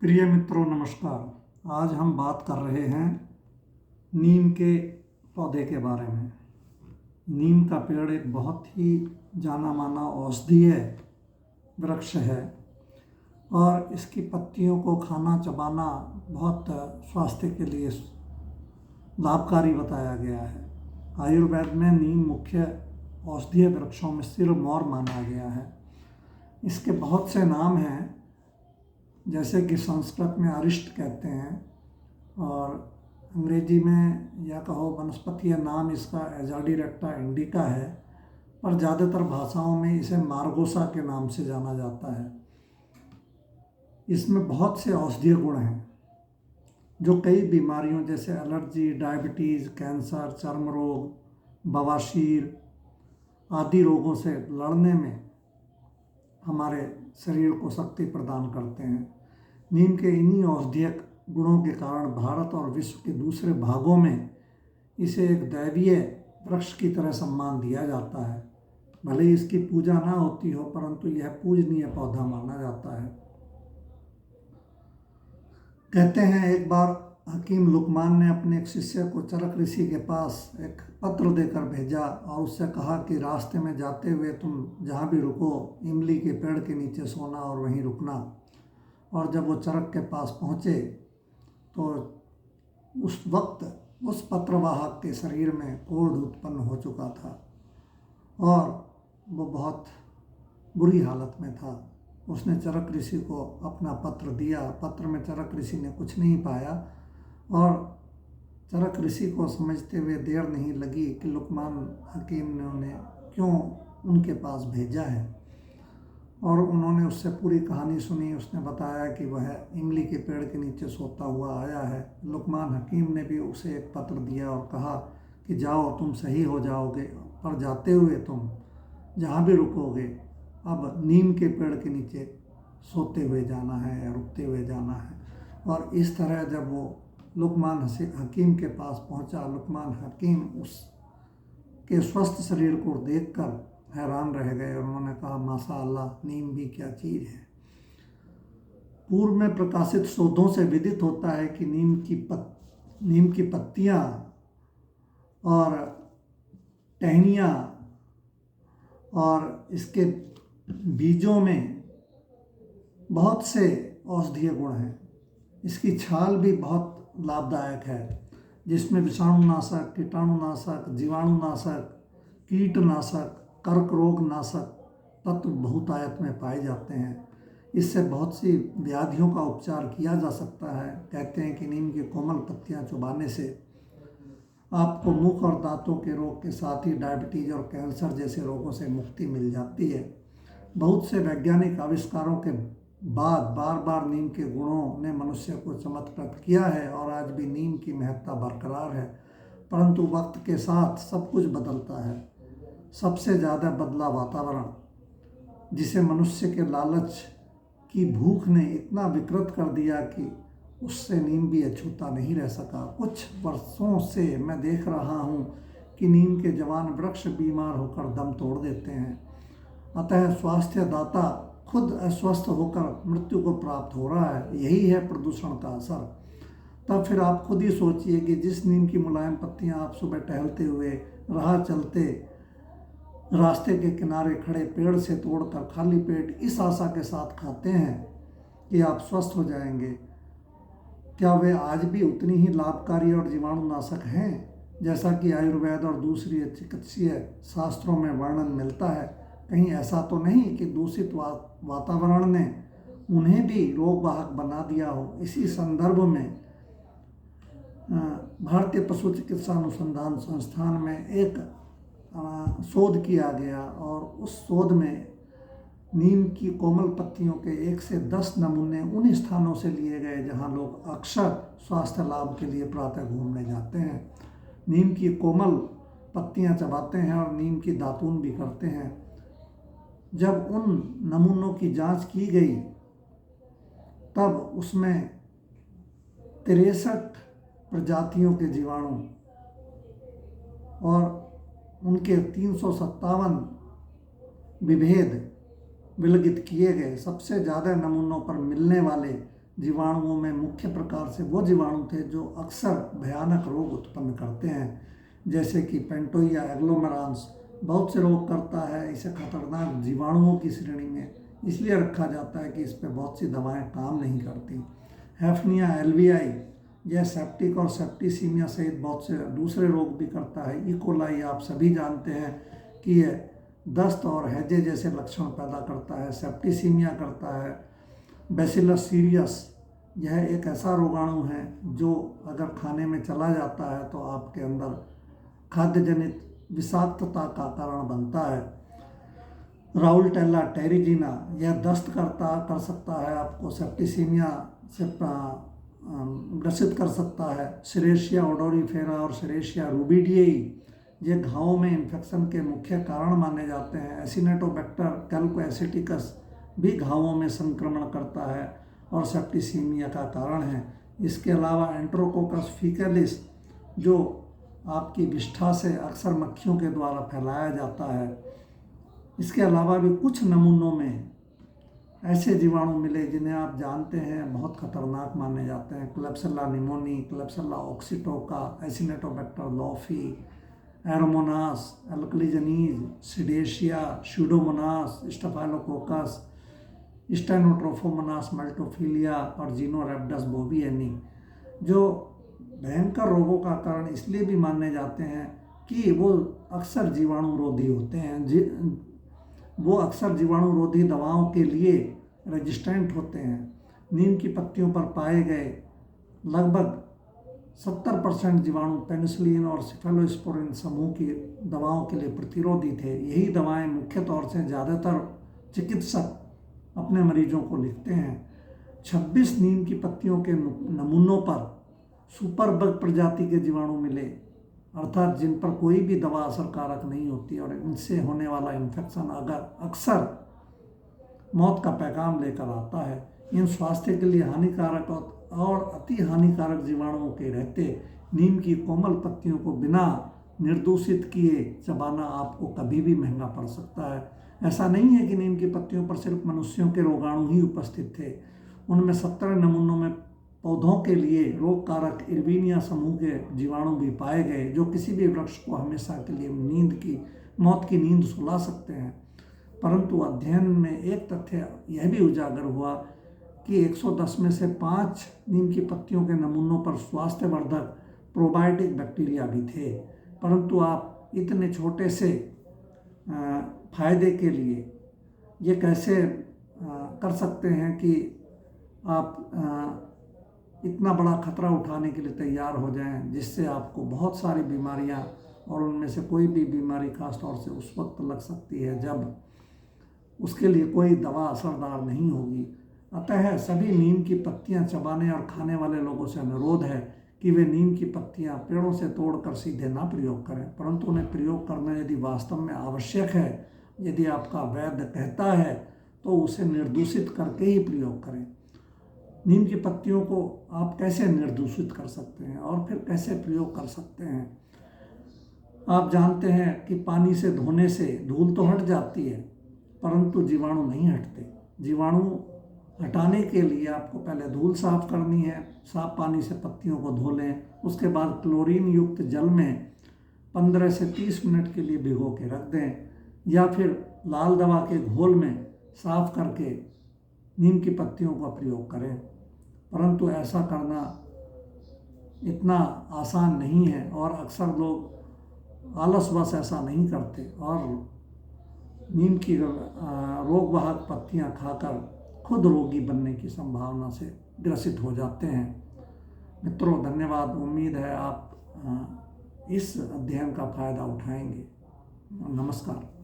प्रिय मित्रों नमस्कार। आज हम बात कर रहे हैं नीम के पौधे के बारे में। नीम का पेड़ एक बहुत ही जाना माना औषधीय वृक्ष है और इसकी पत्तियों को खाना चबाना बहुत स्वास्थ्य के लिए लाभकारी बताया गया है। आयुर्वेद में नीम मुख्य औषधीय वृक्षों में सिरमौर माना गया है। इसके बहुत से नाम हैं, जैसे कि संस्कृत में अरिष्ट कहते हैं और अंग्रेजी में या कहो वनस्पतीय नाम इसका एजाडिरेक्टा इंडिका है, पर ज़्यादातर भाषाओं में इसे मार्गोसा के नाम से जाना जाता है। इसमें बहुत से औषधीय गुण हैं जो कई बीमारियों जैसे एलर्जी, डायबिटीज़, कैंसर, चर्म रोग, बवासीर आदि रोगों से लड़ने में हमारे शरीर को शक्ति प्रदान करते हैं। नीम के इन्हीं औषधीय गुणों के कारण भारत और विश्व के दूसरे भागों में इसे एक दैवीय वृक्ष की तरह सम्मान दिया जाता है। भले ही इसकी पूजा ना होती हो, परंतु यह पूजनीय पौधा माना जाता है। कहते हैं एक बार हकीम लुकमान ने अपने एक शिष्य को चरक ऋषि के पास एक पत्र देकर भेजा और उससे कहा कि रास्ते में जाते हुए तुम जहाँ भी रुको, इमली के पेड़ के नीचे सोना और वहीं रुकना। और जब वो चरक के पास पहुँचे तो उस वक्त उस पत्रवाहक के शरीर में कोढ़ उत्पन्न हो चुका था और वो बहुत बुरी हालत में था। उसने चरक ऋषि को अपना पत्र दिया। पत्र में चरक ऋषि ने कुछ नहीं पाया और चरक ऋषि को समझते हुए देर नहीं लगी कि लुकमान हकीम ने उन्हें क्यों उनके पास भेजा है, और उन्होंने उससे पूरी कहानी सुनी। उसने बताया कि वह इमली के पेड़ के नीचे सोता हुआ आया है। लुकमान हकीम ने भी उसे एक पत्र दिया और कहा कि जाओ, तुम सही हो जाओगे, पर जाते हुए तुम जहाँ भी रुकोगे अब नीम के पेड़ के नीचे सोते हुए जाना है या रुकते हुए जाना है। और इस तरह जब वो लुकमान हकीम के पास पहुंचा, लुकमान हकीम उसके स्वस्थ शरीर को देखकर हैरान रह गए और उन्होंने कहा, माशा अल्लाह, नीम भी क्या चीज़ है। पूर्व में प्रकाशित शोधों से विदित होता है कि नीम की पत्तियाँ और टहनियाँ और इसके बीजों में बहुत से औषधीय गुण हैं। इसकी छाल भी बहुत लाभदायक है, जिसमें विषाणुनाशक, कीटाणुनाशक, जीवाणुनाशक, कीटनाशक, कर्क रोग नाशक तत्व बहुतायत में पाए जाते हैं। इससे बहुत सी व्याधियों का उपचार किया जा सकता है। कहते हैं कि नीम की कोमल पत्तियां चबाने से आपको मुख और दांतों के रोग के साथ ही डायबिटीज और कैंसर जैसे रोगों से मुक्ति मिल जाती है। बहुत से वैज्ञानिक आविष्कारों के बाद बार बार नीम के गुणों ने मनुष्य को चमत्कृत किया है और आज भी नीम की महत्ता बरकरार है। परंतु वक्त के साथ सब कुछ बदलता है। सबसे ज़्यादा बदला वातावरण, जिसे मनुष्य के लालच की भूख ने इतना विकृत कर दिया कि उससे नीम भी अछूता नहीं रह सका। कुछ वर्षों से मैं देख रहा हूँ कि नीम के जवान वृक्ष बीमार होकर दम तोड़ देते हैं। अतः स्वास्थ्य दाता खुद अस्वस्थ होकर मृत्यु को प्राप्त हो रहा है। यही है प्रदूषण का असर। तब फिर आप खुद ही सोचिए कि जिस नीम की मुलायम पत्तियाँ आप सुबह टहलते हुए, राह चलते, रास्ते के किनारे खड़े पेड़ से तोड़कर खाली पेट इस आशा के साथ खाते हैं कि आप स्वस्थ हो जाएंगे, क्या वे आज भी उतनी ही लाभकारी और जीवाणुनाशक हैं जैसा कि आयुर्वेद और दूसरी चिकित्सीय शास्त्रों में वर्णन मिलता है? कहीं ऐसा तो नहीं कि दूषित वातावरण ने उन्हें भी रोगवाहक बना दिया हो। इसी संदर्भ में भारतीय पशु चिकित्सा अनुसंधान संस्थान में एक शोध किया गया और उस शोध में नीम की कोमल पत्तियों के 1 से 10 नमूने उन स्थानों से लिए गए जहां लोग अक्सर स्वास्थ्य लाभ के लिए प्रातः घूमने जाते हैं। नीम की कोमल पत्तियां चबाते हैं और नीम की दातून भी करते हैं। जब उन नमूनों की जांच की गई तब उसमें 63 प्रजातियों के जीवाणु और उनके 357 विभेद विलगित किए गए। सबसे ज़्यादा नमूनों पर मिलने वाले जीवाणुओं में मुख्य प्रकार से वो जीवाणु थे जो अक्सर भयानक रोग उत्पन्न करते हैं, जैसे कि पेंटोइया एग्लोमेरांस बहुत से रोग करता है। इसे खतरनाक जीवाणुओं की श्रेणी में इसलिए रखा जाता है कि इस पर बहुत सी दवाएं काम नहीं करती। हैफनिया एलवीआई यह सेप्टिक और सेप्टिसीमिया सहित बहुत से दूसरे रोग भी करता है। इकोलाई आप सभी जानते हैं कि यह दस्त और हैजे जैसे लक्षण पैदा करता है। सेप्टिसीमिया करता है। बैसिलस सीरियस यह एक ऐसा रोगाणु है जो अगर खाने में चला जाता है तो आपके अंदर खाद्य जनित विषाक्तता का कारण बनता है। राउलटेला टेरिजीना यह दस्त कर सकता है, आपको सेप्टिसीमिया से ग्रसित कर सकता है। सिरेशिया ओडोरीफेरा और सिरेशिया रूबिडियई ये घावों में इन्फेक्शन के मुख्य कारण माने जाते हैं। एसिनेटोबैक्टर कैल्कोएसिटिकस भी घावों में संक्रमण करता है और सेप्टिसीमिया का कारण है। इसके अलावा एंट्रोकोकस फीकलिस जो आपकी विष्ठा से अक्सर मक्खियों के द्वारा फैलाया जाता है। इसके अलावा भी कुछ नमूनों में ऐसे जीवाणु मिले जिन्हें आप जानते हैं बहुत खतरनाक माने जाते हैं। Klebsiella pneumoniae, Klebsiella oxytoca, Acinetobacter lwoffii, Aeromonas, Alcaligenes, सिडेशिया, स्यूडोमोनास, स्टेफाइलोकोकस, स्टेनोट्रोफोमोनास मल्टोफिलिया और जीनोरैप्टस बोविएनी जो भयंकर रोगों का कारण इसलिए भी माने जाते हैं कि वो अक्सर जीवाणुरोधी होते हैं। वो अक्सर जीवाणुरोधी दवाओं के लिए रेजिस्टेंट होते हैं। नीम की पत्तियों पर पाए गए लगभग 70% जीवाणु पेनिसिलिन और सिफेलोस्पोरिन समूह की दवाओं के लिए प्रतिरोधी थे। यही दवाएं मुख्य तौर से ज़्यादातर चिकित्सक अपने मरीजों को लिखते हैं। 26 नीम की पत्तियों के नमूनों पर सुपरबग प्रजाति के जीवाणु मिले, अर्थात जिन पर कोई भी दवा असरकारक नहीं होती और इनसे होने वाला इन्फेक्शन अक्सर मौत का पैगाम लेकर आता है। इन स्वास्थ्य के लिए हानिकारक और अति हानिकारक जीवाणुओं के रहते नीम की कोमल पत्तियों को बिना निर्दूषित किए चबाना आपको कभी भी महंगा पड़ सकता है। ऐसा नहीं है कि नीम की पत्तियों पर सिर्फ मनुष्यों के रोगाणु ही उपस्थित थे। उनमें 17 नमूनों में पौधों के लिए रोगकारक इर्विनिया समूह के जीवाणु भी पाए गए जो किसी भी वृक्ष को हमेशा के लिए मौत की नींद सुला सकते हैं। परंतु अध्ययन में एक तथ्य यह भी उजागर हुआ कि 110 में से 5 नीम की पत्तियों के नमूनों पर स्वास्थ्यवर्धक प्रोबायोटिक बैक्टीरिया भी थे। परंतु आप इतने छोटे से फायदे के लिए ये कैसे कर सकते हैं कि आप इतना बड़ा खतरा उठाने के लिए तैयार हो जाएं, जिससे आपको बहुत सारी बीमारियां और उनमें से कोई भी बीमारी खास तौर से उस वक्त लग सकती है जब उसके लिए कोई दवा असरदार नहीं होगी। अतः सभी नीम की पत्तियां चबाने और खाने वाले लोगों से अनुरोध है कि वे नीम की पत्तियां पेड़ों से तोड़कर सीधे ना प्रयोग करें, परंतु उन्हें प्रयोग करना यदि वास्तव में आवश्यक है, यदि आपका वैद्य कहता है तो उसे निर्दूषित करके ही प्रयोग करें। नीम की पत्तियों को आप कैसे निर्दूषित कर सकते हैं और फिर कैसे प्रयोग कर सकते हैं? आप जानते हैं कि पानी से धोने से धूल तो हट जाती है परंतु जीवाणु नहीं हटते। जीवाणु हटाने के लिए आपको पहले धूल साफ करनी है। साफ पानी से पत्तियों को धो लें, उसके बाद क्लोरीन युक्त जल में 15 से 30 मिनट के लिए भिगो के रख दें, या फिर लाल दवा के घोल में साफ करके नीम की पत्तियों का प्रयोग करें। परंतु ऐसा करना इतना आसान नहीं है और अक्सर लोग आलसवश ऐसा नहीं करते और नीम की रोगवाहक पत्तियां खाकर खुद रोगी बनने की संभावना से ग्रसित हो जाते हैं। मित्रों, धन्यवाद। उम्मीद है आप इस अध्ययन का फायदा उठाएंगे। नमस्कार।